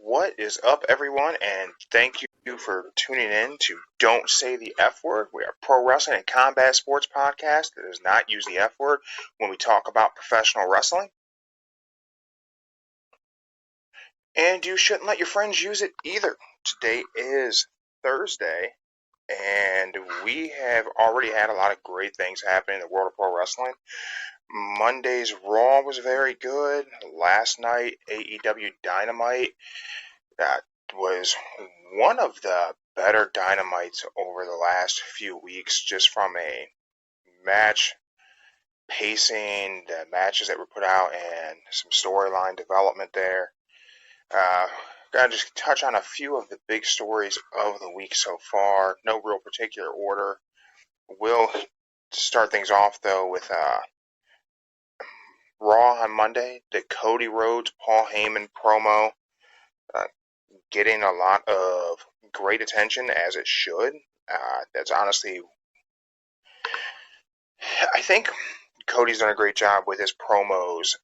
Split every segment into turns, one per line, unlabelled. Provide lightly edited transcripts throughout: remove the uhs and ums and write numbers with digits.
What is up, everyone, and thank you for tuning in to Don't Say the F Word. We are a pro wrestling and combat sports podcast that does not use the F word when we talk about professional wrestling. And you shouldn't let your friends use it either. Today is Thursday, and we have already had a lot of great things happen in the world of pro wrestling. Monday's Raw was very good. Last night, AEW Dynamite was one of the better Dynamites over the last few weeks, just from a match pacing, the matches that were put out, and some storyline development there. Gotta just touch on a few of the big stories of the week so far. No real particular order. We'll start things off though with Raw on Monday, the Cody Rhodes Paul Heyman promo. Getting a lot of great attention, as it should. That's honestly, I think Cody's done a great job with his promos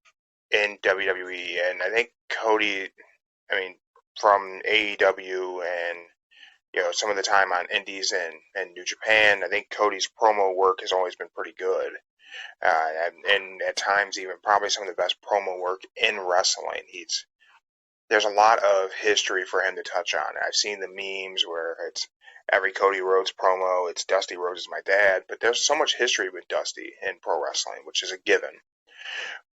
in WWE, and I think Cody, from AEW and some of the time on Indies and New Japan, I think Cody's promo work has always been pretty good, and at times even probably some of the best promo work in wrestling. There's a lot of history for him to touch on. I've seen the memes where it's every Cody Rhodes promo, it's Dusty Rhodes is my dad, but there's so much history with Dusty in pro wrestling, which is a given.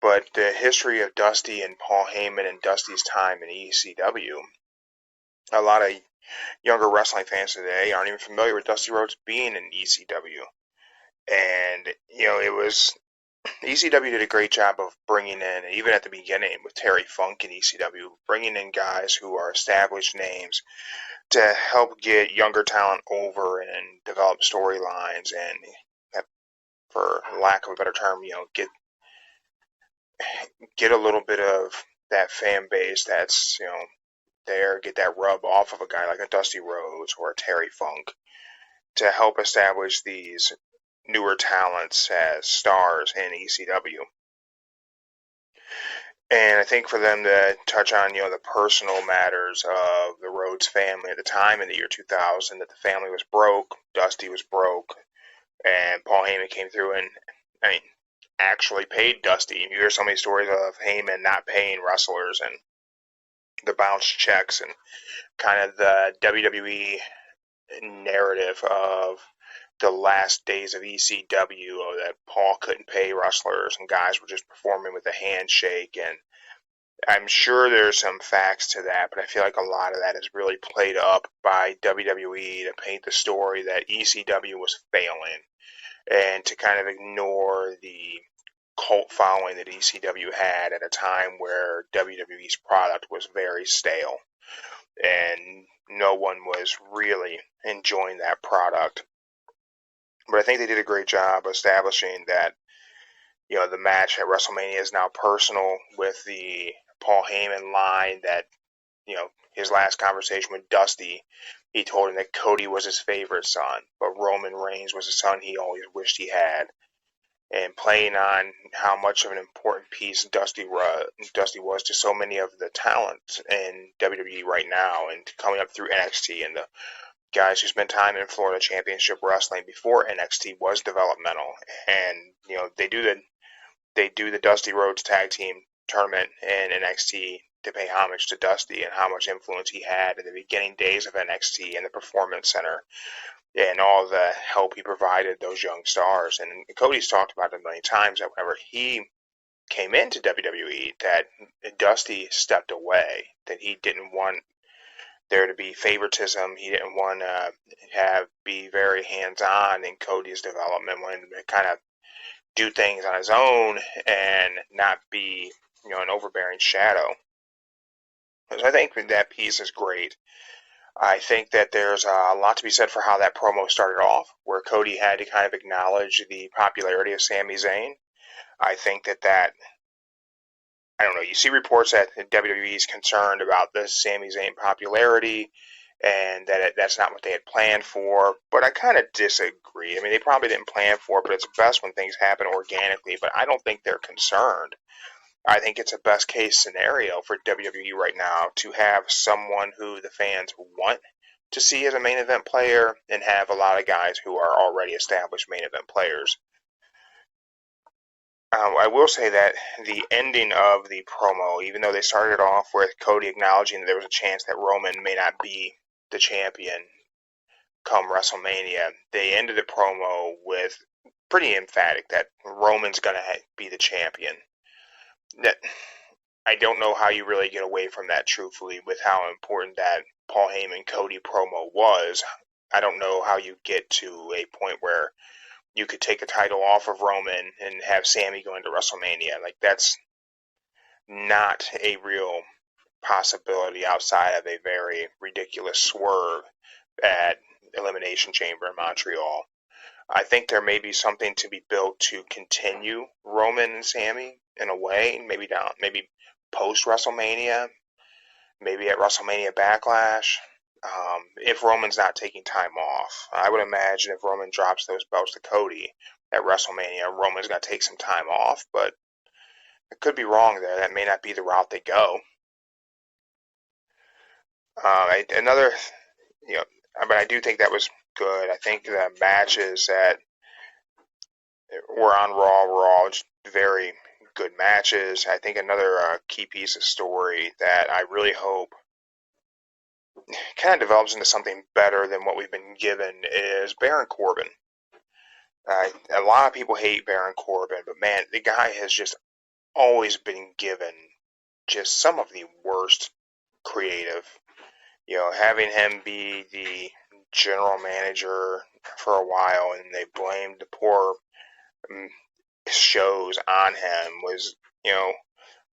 But the history of Dusty and Paul Heyman and Dusty's time in ECW, a lot of younger wrestling fans today aren't even familiar with Dusty Rhodes being in ECW. And, it was ECW did a great job of bringing in, even at the beginning with Terry Funk in ECW, bringing in guys who are established names to help get younger talent over and develop storylines and, for lack of a better term, get a little bit of that fan base that's, there, get that rub off of a guy like a Dusty Rhodes or a Terry Funk to help establish these newer talents as stars in ECW. And I think for them to touch on, the personal matters of the Rhodes family at the time in the year 2000, that the family was broke, Dusty was broke, and Paul Heyman came through and, actually paid Dusty. You hear so many stories of Heyman not paying wrestlers and the bounce checks and kind of the WWE narrative of the last days of ECW, that Paul couldn't pay wrestlers and guys were just performing with a handshake. And I'm sure there's some facts to that, but I feel like a lot of that is really played up by WWE to paint the story that ECW was failing and to kind of ignore the cult following that ECW had at a time where WWE's product was very stale and no one was really enjoying that product. But I think they did a great job establishing that, the match at WrestleMania is now personal with the Paul Heyman line that, his last conversation with Dusty, he told him that Cody was his favorite son, but Roman Reigns was a son he always wished he had. And playing on how much of an important piece Dusty was to so many of the talent in WWE right now, and coming up through NXT, and the guys who spent time in Florida Championship Wrestling before NXT was developmental. And they do the Dusty Rhodes Tag Team Tournament in NXT to pay homage to Dusty and how much influence he had in the beginning days of NXT and the Performance Center and all the help he provided those young stars. And Cody's talked about it a million times that whenever he came into WWE, that Dusty stepped away, that he didn't want there to be favoritism. He didn't want to be very hands-on in Cody's development, wanted to kind of do things on his own and not be, an overbearing shadow. So I think that piece is great. I think that there's a lot to be said for how that promo started off, where Cody had to kind of acknowledge the popularity of Sami Zayn. I think that I don't know, you see reports that WWE is concerned about the Sami Zayn popularity and that that's not what they had planned for, but I kind of disagree. I mean, they probably didn't plan for it, but it's best when things happen organically, but I don't think they're concerned. I think it's a best case scenario for WWE right now to have someone who the fans want to see as a main event player and have a lot of guys who are already established main event players. I will say that the ending of the promo, even though they started off with Cody acknowledging that there was a chance that Roman may not be the champion come WrestleMania, they ended the promo with pretty emphatic that Roman's going to be the champion. That I don't know how you really get away from that, truthfully, with how important that Paul Heyman Cody promo was. I don't know how you get to a point where you could take a title off of Roman and have Sami go into WrestleMania. Like, that's not a real possibility outside of a very ridiculous swerve at Elimination Chamber in Montreal. I think there may be something to be built to continue Roman and Sami in a way, maybe post WrestleMania, maybe at WrestleMania Backlash. If Roman's not taking time off, I would imagine if Roman drops those belts to Cody at WrestleMania, Roman's got to take some time off, but I could be wrong there. That may not be the route they go. Another, you know, but I do think that was good. I think the matches that were on Raw were all just very good matches. I think another key piece of story that I really hope kind of develops into something better than what we've been given is Baron Corbin. A lot of people hate Baron Corbin, but man, the guy has just always been given just some of the worst creative. Having him be the general manager for a while and they blamed the poor shows on him was,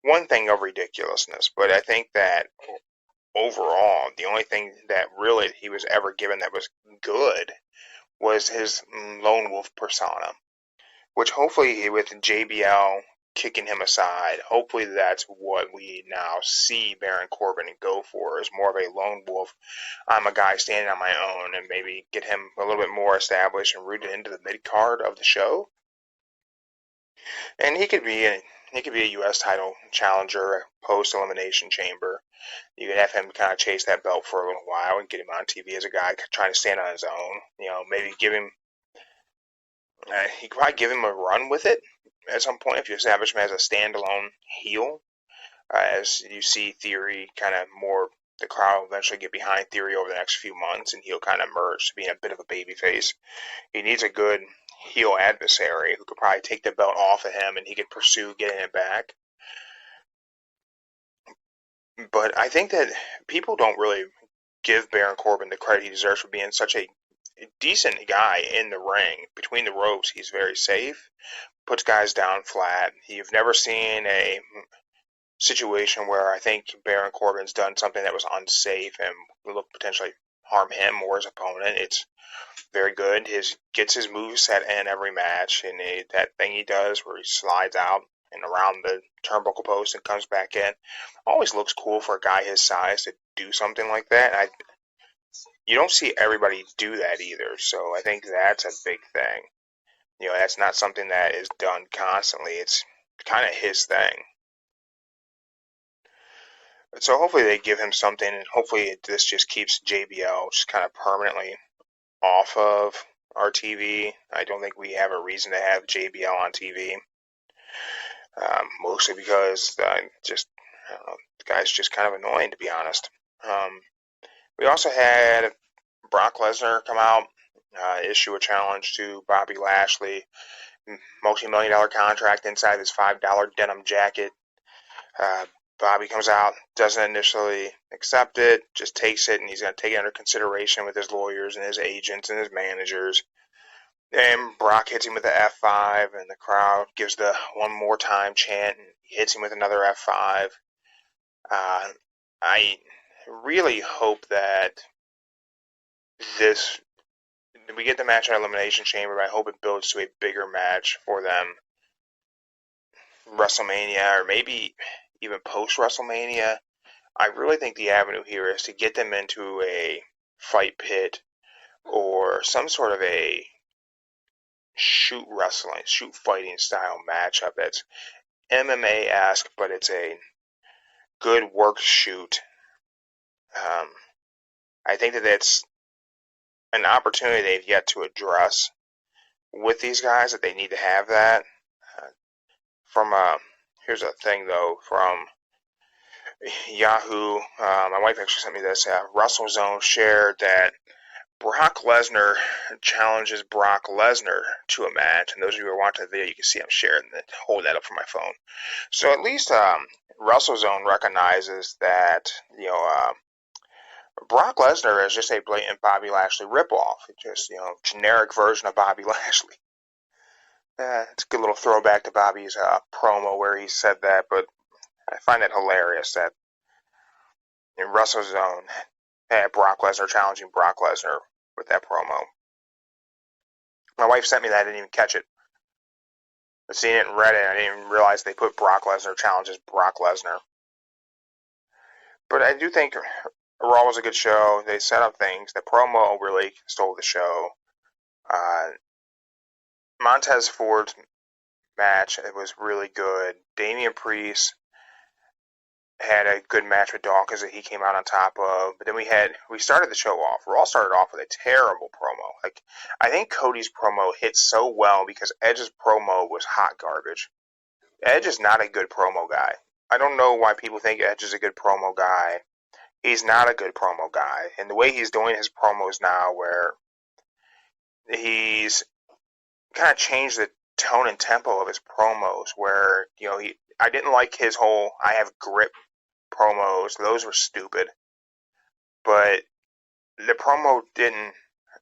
one thing of ridiculousness. But I think that overall, the only thing that really he was ever given that was good was his lone wolf persona, which hopefully with JBL kicking him aside, hopefully that's what we now see Baron Corbin go for, is more of a lone wolf. I'm a guy standing on my own, and maybe get him a little bit more established and rooted into the mid card of the show. And he could be a U.S. title challenger post Elimination Chamber. You could have him kind of chase that belt for a little while and get him on TV as a guy trying to stand on his own. Maybe give him. He could probably give him a run with it at some point if you establish him as a standalone heel. As you see Theory kind of more, the crowd will eventually get behind Theory over the next few months, and he'll kind of merge to being a bit of a babyface. He needs a good heel adversary who could probably take the belt off of him, and he could pursue getting it back. But I think that people don't really give Baron Corbin the credit he deserves for being such a decent guy in the ring. Between the ropes, he's very safe, puts guys down flat. You've never seen a situation where I think Baron Corbin's done something that was unsafe and will potentially harm him or his opponent. It's very good. Gets his moveset in every match, and that thing he does where he slides out and around the turnbuckle post and comes back in always looks cool for a guy his size to do something like that. You don't see everybody do that either, so I think that's a big thing. That's not something that is done constantly. It's kind of his thing. So hopefully they give him something, and hopefully this just keeps JBL just kind of permanently off of our TV. I don't think we have a reason to have JBL on TV. Mostly because the guy's just kind of annoying, to be honest. We also had Brock Lesnar come out, issue a challenge to Bobby Lashley, multi-million-dollar contract inside his $5 denim jacket. Bobby comes out, doesn't initially accept it, just takes it, and he's going to take it under consideration with his lawyers and his agents and his managers. And Brock hits him with the F5, and the crowd gives the one more time chant, and he hits him with another F5. I really hope that we get the match at Elimination Chamber, but I hope it builds to a bigger match for them. WrestleMania, or maybe even post-WrestleMania. I really think the avenue here is to get them into a fight pit or some sort of a shoot fighting style matchup that's MMA-esque, but it's a good work shoot. I think that it's an opportunity they've yet to address with these guys, that they need to have that. Uh, from Here's a thing though, from Yahoo. My wife actually sent me this. WrestleZone shared that Brock Lesnar challenges Brock Lesnar to a match, and those of you who are watching the video, you can see I'm sharing that, holding that up for my phone. So at least WrestleZone recognizes that Brock Lesnar is just a blatant Bobby Lashley ripoff. It's just generic version of Bobby Lashley. It's a good little throwback to Bobby's promo where he said that, but I find it hilarious that in WrestleZone had Brock Lesnar challenging Brock Lesnar with that promo. My wife sent me that. I didn't even catch it. I seen it and read it. I didn't even realize they put Brock Lesnar challenges Brock Lesnar. But I do think Raw was a good show. They set up things. The promo really stole the show. Montez Ford's match, it was really good. Damian Priest had a good match with Dawkins that he came out on top of. But then we started the show off. Raw started off with a terrible promo. Like, I think Cody's promo hit so well because Edge's promo was hot garbage. Edge is not a good promo guy. I don't know why people think Edge is a good promo guy. He's not a good promo guy. And the way he's doing his promos now, where he's kind of changed the tone and tempo of his promos, where, I didn't like his whole I have grip promos. Those were stupid. But the promo didn't,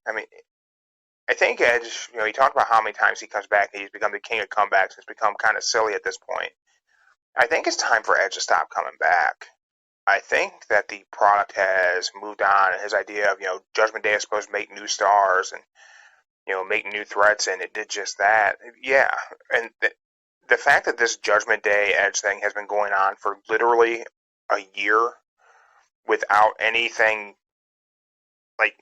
I think Edge, he talked about how many times he comes back and he's become the king of comebacks. It's become kind of silly at this point. I think it's time for Edge to stop coming back. I think that the product has moved on, and his idea of, Judgment Day is supposed to make new stars and, make new threats, and it did just that. Yeah, and the fact that this Judgment Day Edge thing has been going on for literally a year without anything like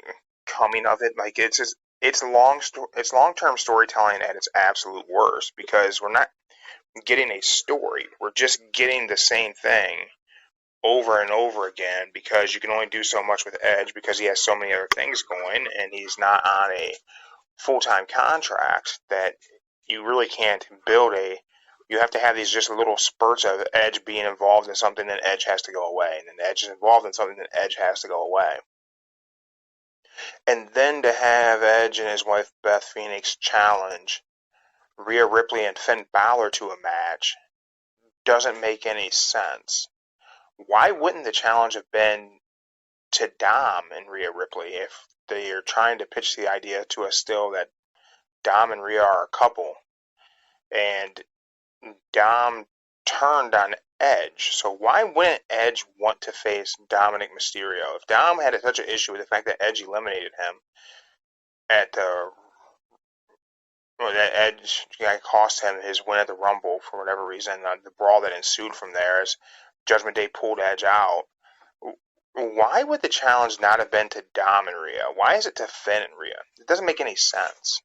coming of it, like it's long-term storytelling at its absolute worst, because we're not getting a story. We're just getting the same thing over and over again, because you can only do so much with Edge because he has so many other things going, and he's not on a full-time contract, that you really can't build you have to have these just little spurts of Edge being involved in something, then Edge has to go away, and then Edge is involved in something, then Edge has to go away. And then to have Edge and his wife Beth Phoenix challenge Rhea Ripley and Finn Balor to a match doesn't make any sense. Why wouldn't the challenge have been to Dom and Rhea Ripley if they are trying to pitch the idea to us still that Dom and Rhea are a couple? And Dom turned on Edge, so why wouldn't Edge want to face Dominic Mysterio? If Dom had such an issue with the fact that Edge eliminated him at that Edge cost him his win at the Rumble for whatever reason, the brawl that ensued from there as Judgment Day pulled Edge out, why would the challenge not have been to Dom and Rhea? Why is it to Finn and Rhea? It doesn't make any sense.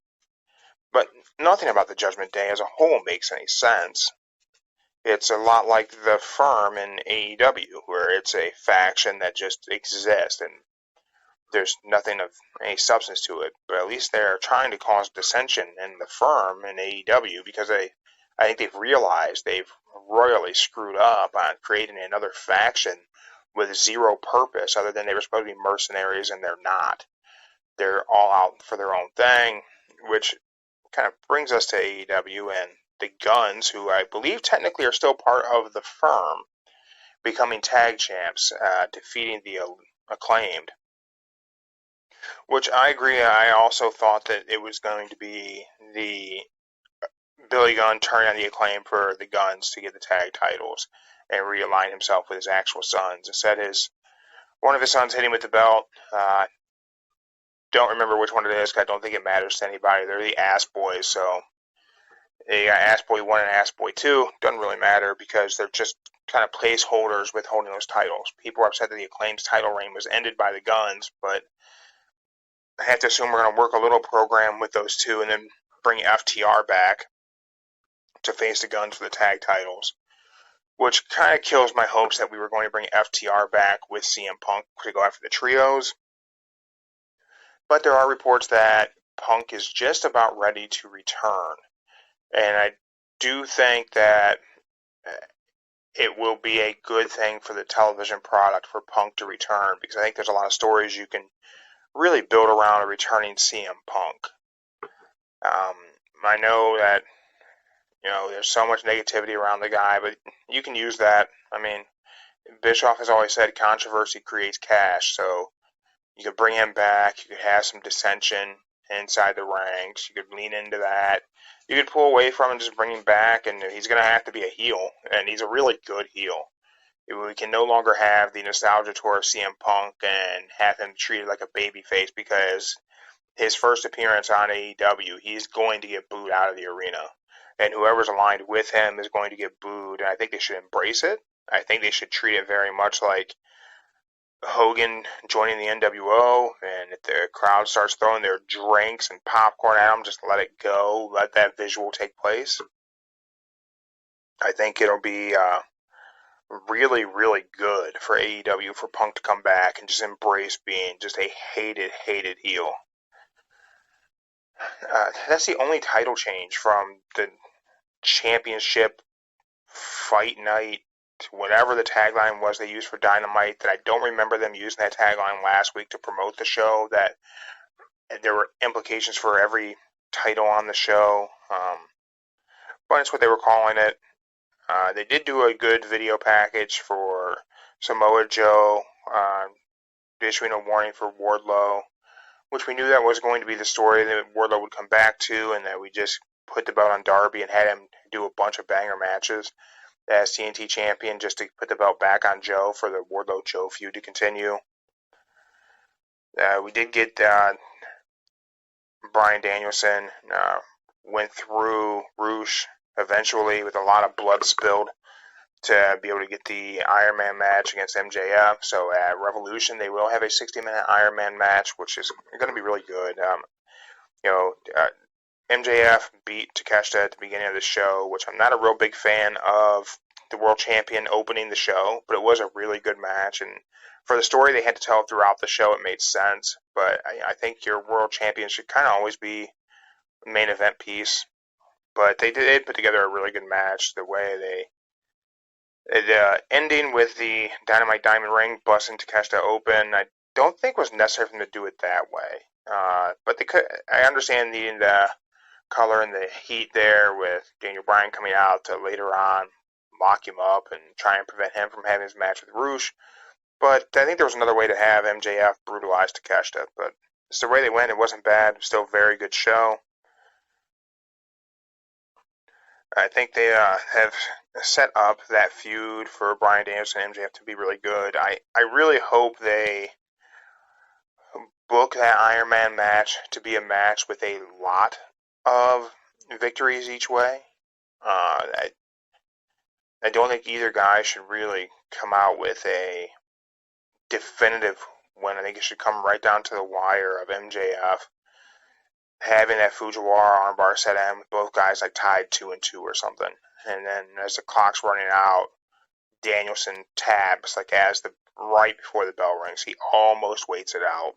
But nothing about the Judgment Day as a whole makes any sense. It's a lot like the Firm in AEW, where it's a faction that just exists and there's nothing of any substance to it. But at least they're trying to cause dissension in the Firm in AEW, because I think they've realized they've royally screwed up on creating another faction with zero purpose other than they were supposed to be mercenaries, and they're not. They're all out for their own thing, which kind of brings us to AEW and the Guns, who I believe technically are still part of the Firm, becoming tag champs, defeating the Acclaimed. Which I agree, I also thought that it was going to be the Billy Gunn turning on the Acclaim for the Guns to get the tag titles and realign himself with his actual sons. Instead, one of his sons hit him with the belt. Don't remember which one it is, because I don't think it matters to anybody. They're the Ass Boys, so they got Ass Boy 1 and Ass Boy 2. Doesn't really matter, because they're just kind of placeholders with holding those titles. People are upset that the Acclaim's title reign was ended by the Guns, but I have to assume we're going to work a little program with those two and then bring FTR back to face the Guns for the tag titles, which kind of kills my hopes that we were going to bring FTR back with CM Punk to go after the trios. But there are reports that Punk is just about ready to return. And I do think that it will be a good thing for the television product for Punk to return, because I think there's a lot of stories you can really build around a returning CM Punk. I know that, there's so much negativity around the guy, but you can use that. I mean, Bischoff has always said controversy creates cash, so you could bring him back, you could have some dissension inside the ranks, you could lean into that. You could pull away from him and just bring him back, and he's going to have to be a heel, and he's a really good heel. We can no longer have the nostalgia tour of CM Punk and have him treated like a babyface, because his first appearance on AEW, he's going to get booed out of the arena. And whoever's aligned with him is going to get booed, and I think they should embrace it. I think they should treat it very much like Hogan joining the NWO, and if the crowd starts throwing their drinks and popcorn at him, just let it go. Let that visual take place. I think it'll be really, really good for AEW for Punk to come back and just embrace being just a hated, hated heel. That's the only title change from the championship fight night to whatever the tagline was they used for Dynamite, that I don't remember them using that tagline last week to promote the show, that there were implications for every title on the show. But it's what they were calling it. They did do a good video package for Samoa Joe, issuing a warning for Wardlow, which we knew that was going to be the story that Wardlow would come back to, and that we just put the belt on Darby and had him do a bunch of banger matches as TNT champion, just to put the belt back on Joe for the Wardlow-Joe feud to continue. We did get Bryan Danielson went through Rush eventually with a lot of blood spilled to be able to get the Iron Man match against MJF. So at Revolution, they will have a 60-minute Iron Man match, which is going to be really good. MJF beat Takeshita at the beginning of the show, which I'm not a real big fan of the world champion opening the show, but it was a really good match. And for the story they had to tell throughout the show, it made sense. But I think your world champion should kind of always be the main event piece. But they did put together a really good match. The way ending with the Dynamite Diamond Ring busting Takeshita open, I don't think was necessary for them to do it that way. But I understand needing the color and the heat there with Daniel Bryan coming out to later on lock him up and try and prevent him from having his match with Rush. But I think there was another way to have MJF brutalize Takeshita. But it's the way they went. It wasn't bad. It was still a very good show. I think they have set up that feud for Bryan Danielson and MJF to be really good. I really hope they book that Iron Man match to be a match with a lot of victories each way. I don't think either guy should really come out with a definitive win. I think it should come right down to the wire of MJF having that Fujiwara armbar set in with both guys like tied 2-2 or something. And then as the clock's running out, Danielson taps right before the bell rings. He almost waits it out.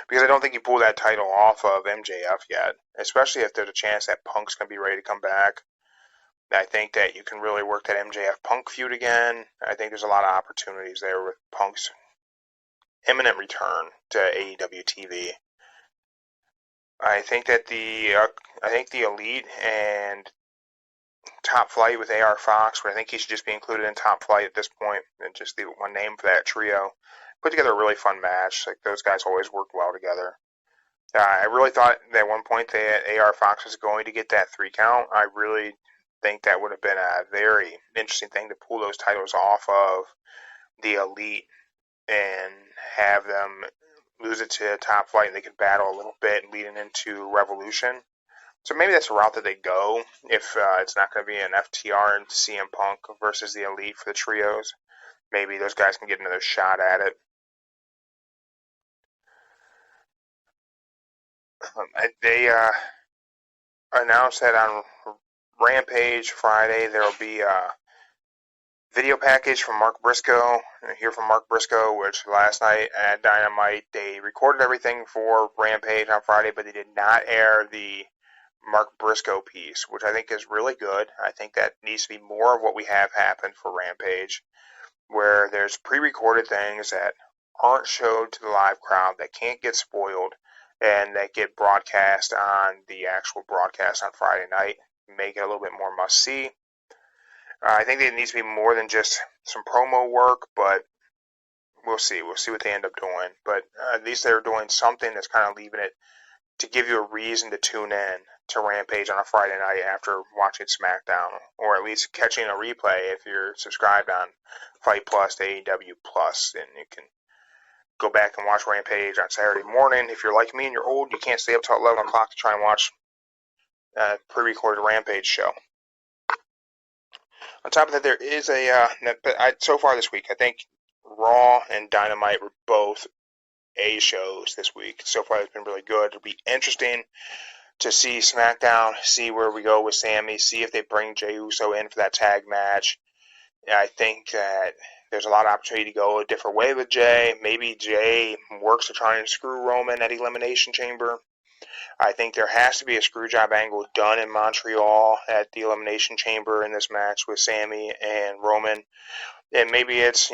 Because I don't think you pull that title off of MJF yet, especially if there's a chance that Punk's going to be ready to come back. I think that you can really work that MJF Punk feud again. I think there's a lot of opportunities there with Punk's imminent return to AEW TV. I think that the Elite and Top Flight with AR Fox, but I think he should just be included in Top Flight at this point and just leave it one name for that trio. Put together a really fun match. Like, those guys always work well together. I really thought that at one point that AR Fox was going to get that 3 count. I really think that would have been a very interesting thing to pull those titles off of the Elite and have them lose it to Top Flight, and they could battle a little bit leading into Revolution. So maybe that's the route that they go if it's not going to be an FTR and CM Punk versus the Elite for the trios. Maybe those guys can get another shot at it. They announced that on Rampage Friday, there will be a video package from Mark Briscoe. Hear from Mark Briscoe, which last night at Dynamite, they recorded everything for Rampage on Friday, but they did not air the Mark Briscoe piece, which I think is really good. I think that needs to be more of what we have happen for Rampage, where there's pre-recorded things that aren't showed to the live crowd, that can't get spoiled, and that get broadcast on the actual broadcast on Friday night, make it a little bit more must-see. I think it needs to be more than just some promo work, but we'll see. We'll see what they end up doing. But at least they're doing something that's kind of leaving it to give you a reason to tune in to Rampage on a Friday night after watching SmackDown, or at least catching a replay if you're subscribed on Fight Plus to AEW Plus, and you can go back and watch Rampage on Saturday morning. If you're like me and you're old, you can't stay up till 11 o'clock to try and watch a pre-recorded Rampage show. On top of that, there is so far this week, I think Raw and Dynamite were both A shows this week. So far, it's been really good. It'll be interesting to see SmackDown, see where we go with Sami, see if they bring Jey Uso in for that tag match. I think that there's a lot of opportunity to go a different way with Jey. Maybe Jey works to try and screw Roman at Elimination Chamber. I think there has to be a screwjob angle done in Montreal at the Elimination Chamber in this match with Sami and Roman. And maybe it's,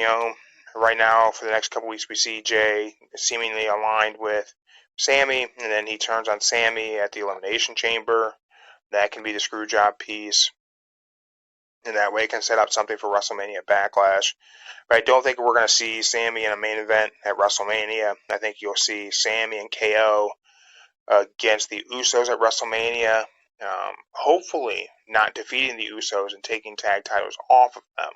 right now for the next couple weeks we see Jey seemingly aligned with Sami, and then he turns on Sami at the Elimination Chamber. That can be the screwjob piece. And that way it can set up something for WrestleMania Backlash. But I don't think we're going to see Sami in a main event at WrestleMania. I think you'll see Sami and KO against the Usos at WrestleMania. Hopefully not defeating the Usos and taking tag titles off of them.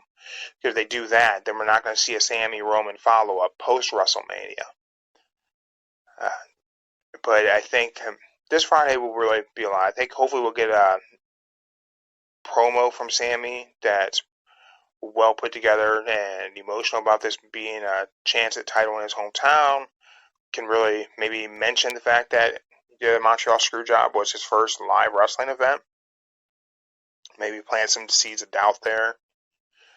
Because if they do that, then we're not going to see a Sami Roman follow-up post-WrestleMania. But I think this Friday will really be a lot. I think hopefully we'll get a promo from Sami that's well put together and emotional about this being a chance at title in his hometown. Can really maybe mention the fact that the Montreal Screwjob was his first live wrestling event. Maybe plant some seeds of doubt there.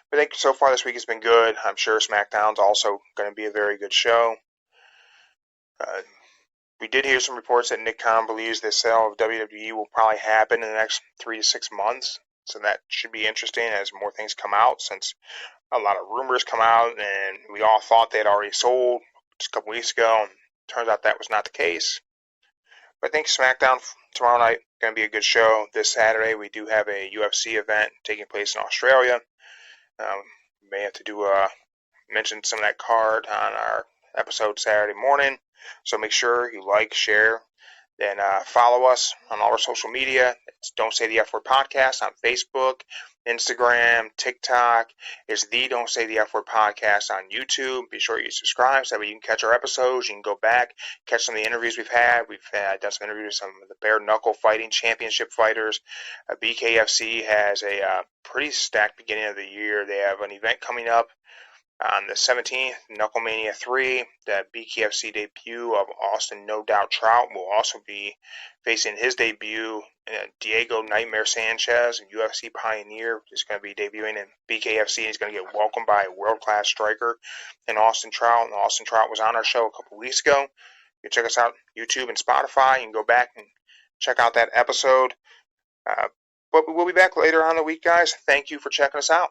But I think so far this week has been good. I'm sure SmackDown's also going to be a very good show. We did hear some reports that Nick Khan believes the sale of WWE will probably happen in the next 3 to 6 months. So that should be interesting as more things come out, since a lot of rumors come out and we all thought they had already sold just a couple weeks ago, and turns out that was not the case. But I think SmackDown tomorrow night is going to be a good show. This Saturday we do have a UFC event taking place in Australia. We may have to mention some of that card on our episode Saturday morning. So make sure you like, share, and follow us on all our social media. It's Don't Say the F Word Podcast on Facebook, Instagram, TikTok. It's the Don't Say the F Word Podcast on YouTube. Be sure you subscribe so that way you can catch our episodes. You can go back, catch some of the interviews we've had. We've done some interviews with some of the bare knuckle fighting championship fighters. BKFC has a pretty stacked beginning of the year. They have an event coming up on the 17th, Knucklemania 3, the BKFC debut of Austin No Doubt Trout will also be facing his debut. Diego Nightmare Sanchez, a UFC pioneer, is going to be debuting in BKFC. He's going to get welcomed by a world-class striker in Austin Trout. And Austin Trout was on our show a couple weeks ago. You can check us out on YouTube and Spotify. You can go back and check out that episode. But we'll be back later on in the week, guys. Thank you for checking us out.